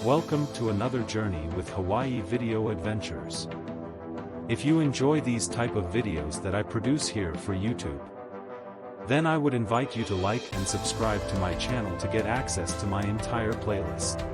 Welcome to another journey with Hawaii Video Adventures. If you enjoy these type of videos that I produce here for YouTube, then I would invite you to like and subscribe to my channel to get access to my entire playlist.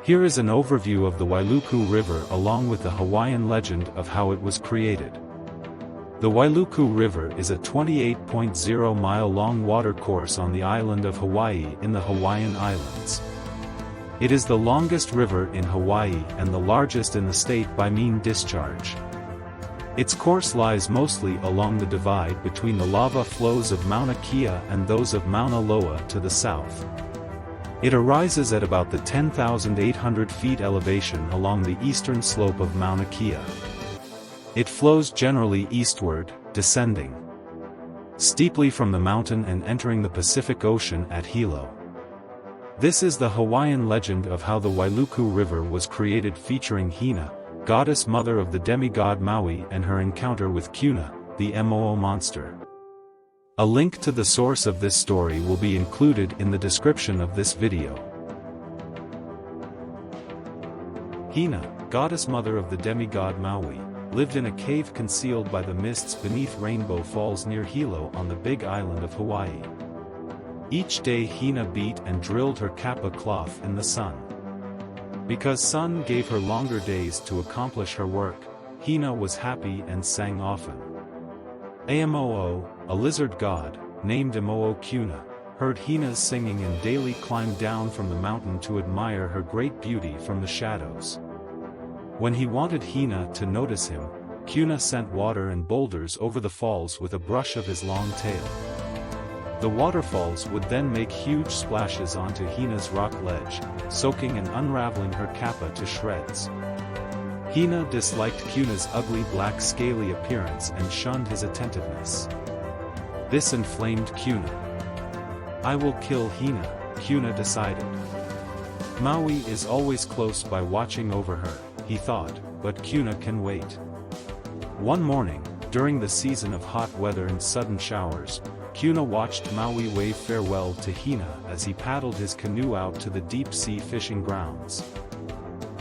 Here is an overview of the Wailuku River along with the Hawaiian legend of how it was created. The Wailuku River is a 28.0-mile-long watercourse on the island of Hawaii in the Hawaiian Islands. It is the longest river in Hawaii and the largest in the state by mean discharge. Its course lies mostly along the divide between the lava flows of Mauna Kea and those of Mauna Loa to the south. It arises at about the 10,800 feet elevation along the eastern slope of Mauna Kea. It flows generally eastward, descending steeply from the mountain and entering the Pacific Ocean at Hilo. This is the Hawaiian legend of how the Wailuku River was created, featuring Hina, goddess mother of the demigod Maui, and her encounter with Kuna, the Moo monster. A link to the source of this story will be included in the description of this video. Hina, goddess mother of the demigod Maui, lived in a cave concealed by the mists beneath Rainbow Falls near Hilo on the Big Island of Hawaii. Each day Hina beat and drilled her kapa cloth in the sun. Because sun gave her longer days to accomplish her work, Hina was happy and sang often. Amoo, a lizard god, named Moo Kuna, heard Hina's singing and daily climbed down from the mountain to admire her great beauty from the shadows. When he wanted Hina to notice him, Kuna sent water and boulders over the falls with a brush of his long tail. The waterfalls would then make huge splashes onto Hina's rock ledge, soaking and unraveling her kapa to shreds. Hina disliked Kuna's ugly black scaly appearance and shunned his attentiveness. This inflamed Kuna. "I will kill Hina," Kuna decided. "Maui is always close by watching over her," he thought, "but Kuna can wait." One morning, during the season of hot weather and sudden showers, Kuna watched Maui wave farewell to Hina as he paddled his canoe out to the deep-sea fishing grounds.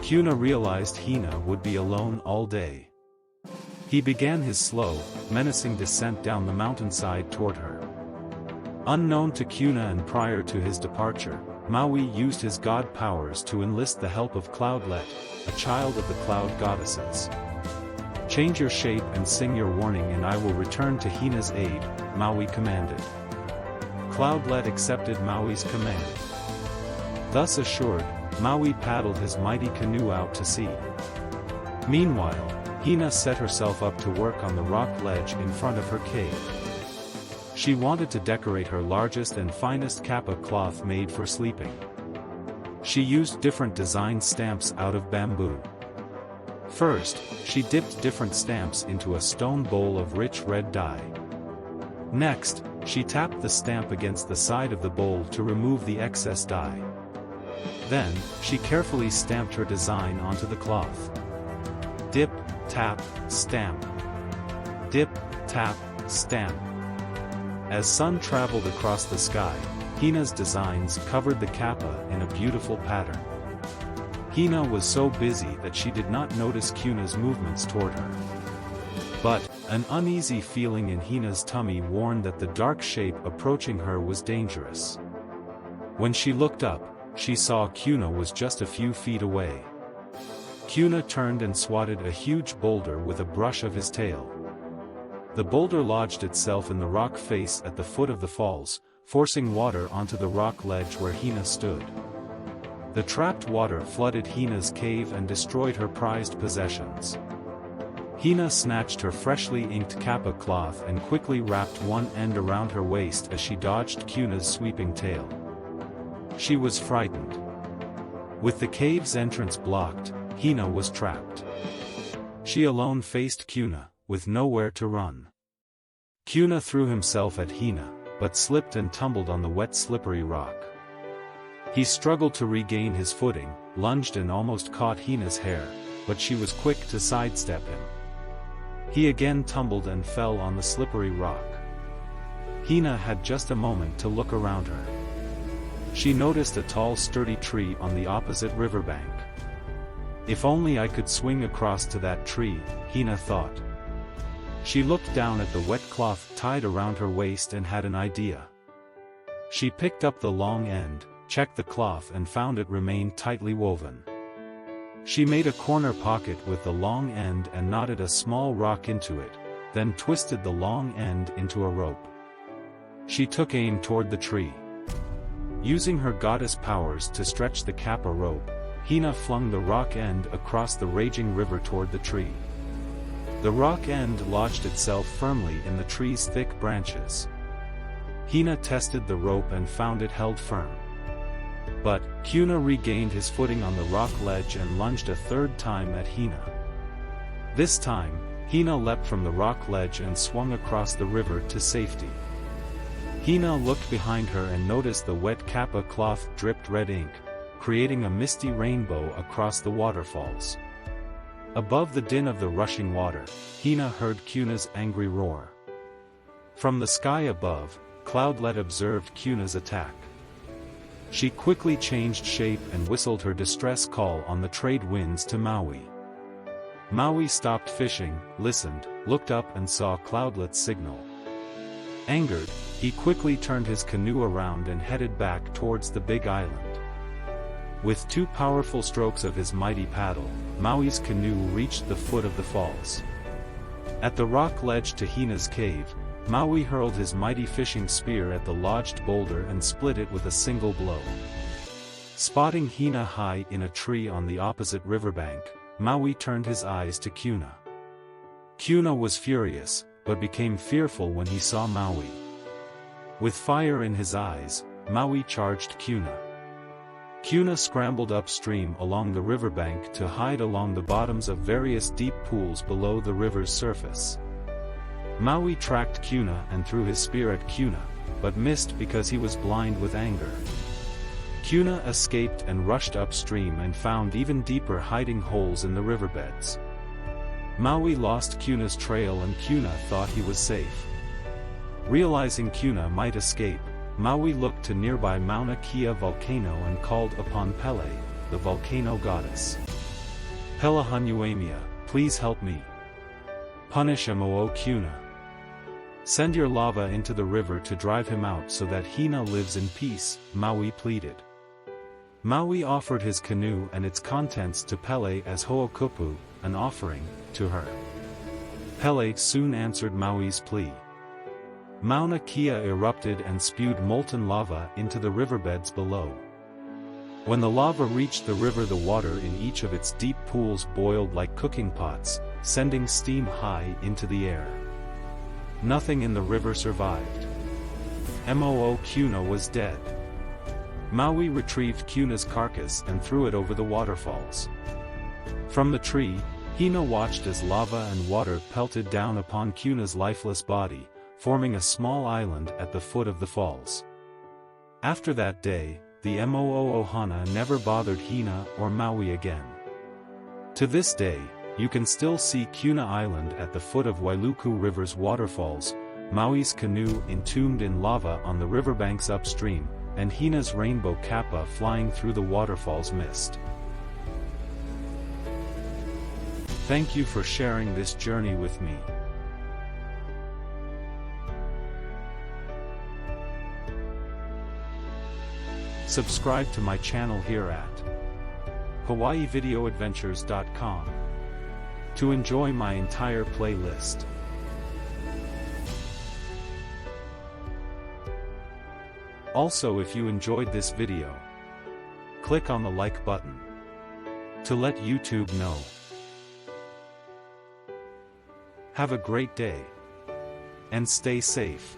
Kuna realized Hina would be alone all day. He began his slow, menacing descent down the mountainside toward her. Unknown to Kuna and prior to his departure, Maui used his god powers to enlist the help of Cloudlet, a child of the cloud goddesses. "Change your shape and sing your warning and I will return to Hina's aid," Maui commanded. Cloudlet accepted Maui's command. Thus assured, Maui paddled his mighty canoe out to sea. Meanwhile, Hina set herself up to work on the rock ledge in front of her cave. She wanted to decorate her largest and finest kapa cloth made for sleeping. She used different design stamps out of bamboo. First, she dipped different stamps into a stone bowl of rich red dye. Next, she tapped the stamp against the side of the bowl to remove the excess dye. Then, she carefully stamped her design onto the cloth. Dip, tap, stamp. Dip, tap, stamp. As sun traveled across the sky, Hina's designs covered the kapa in a beautiful pattern. Hina was so busy that she did not notice Kuna's movements toward her. But, an uneasy feeling in Hina's tummy warned that the dark shape approaching her was dangerous. When she looked up, she saw Kuna was just a few feet away. Kuna turned and swatted a huge boulder with a brush of his tail. The boulder lodged itself in the rock face at the foot of the falls, forcing water onto the rock ledge where Hina stood. The trapped water flooded Hina's cave and destroyed her prized possessions. Hina snatched her freshly inked kapa cloth and quickly wrapped one end around her waist as she dodged Kuna's sweeping tail. She was frightened. With the cave's entrance blocked, Hina was trapped. She alone faced Kuna, with nowhere to run. Kuna threw himself at Hina, but slipped and tumbled on the wet slippery rock. He struggled to regain his footing, lunged and almost caught Hina's hair, but she was quick to sidestep him. He again tumbled and fell on the slippery rock. Hina had just a moment to look around her. She noticed a tall sturdy tree on the opposite riverbank. If only I could swing across to that tree, Hina thought. She looked down at the wet cloth tied around her waist and had an idea. She picked up the long end, checked the cloth and found it remained tightly woven. She made a corner pocket with the long end and knotted a small rock into it, then twisted the long end into a rope. She took aim toward the tree. Using her goddess powers to stretch the kappa rope, Hina flung the rock end across the raging river toward the tree. The rock end lodged itself firmly in the tree's thick branches. Hina tested the rope and found it held firm. But Kuna regained his footing on the rock ledge and lunged a third time at Hina. This time, Hina leapt from the rock ledge and swung across the river to safety. Hina looked behind her and noticed the wet kappa cloth dripped red ink, creating a misty rainbow across the waterfalls. Above the din of the rushing water, Hina heard Kuna's angry roar. From the sky above, Cloudlet observed Kuna's attack. She quickly changed shape and whistled her distress call on the trade winds to Maui. Maui stopped fishing, listened, looked up and saw Cloudlet's signal. Angered, he quickly turned his canoe around and headed back towards the big island. With 2 powerful strokes of his mighty paddle, Maui's canoe reached the foot of the falls. At the rock ledge to Hina's cave, Maui hurled his mighty fishing spear at the lodged boulder and split it with a single blow. Spotting Hina high in a tree on the opposite riverbank, Maui turned his eyes to Kuna. Kuna was furious, but became fearful when he saw Maui. With fire in his eyes, Maui charged Kuna. Kuna scrambled upstream along the riverbank to hide along the bottoms of various deep pools below the river's surface. Maui tracked Kuna and threw his spear at Kuna, but missed because he was blind with anger. Kuna escaped and rushed upstream and found even deeper hiding holes in the riverbeds. Maui lost Kuna's trail and Kuna thought he was safe. Realizing Kuna might escape, Maui looked to nearby Mauna Kea volcano and called upon Pele, the volcano goddess. Pelahanuamia, please help me. Punish Moo Kuna. Send your lava into the river to drive him out so that Hina lives in peace, Maui pleaded. Maui offered his canoe and its contents to Pele as ho'okupu, an offering, to her. Pele soon answered Maui's plea. Mauna Kea erupted and spewed molten lava into the riverbeds below. When the lava reached the river, the water in each of its deep pools boiled like cooking pots, sending steam high into the air. Nothing in the river survived. Moo Kuna was dead. Maui retrieved Kuna's carcass and threw it over the waterfalls. From the tree, Hina watched as lava and water pelted down upon Kuna's lifeless body, forming a small island at the foot of the falls. After that day, the Moo Ohana never bothered Hina or Maui again. To this day, you can still see Kuna Island at the foot of Wailuku River's waterfalls, Maui's canoe entombed in lava on the riverbanks upstream, and Hina's rainbow kappa flying through the waterfall's mist. Thank you for sharing this journey with me. Subscribe to my channel here at hawaiivideoadventures.com to enjoy my entire playlist. Also, if you enjoyed this video, click on the like button to let YouTube know. Have a great day and stay safe.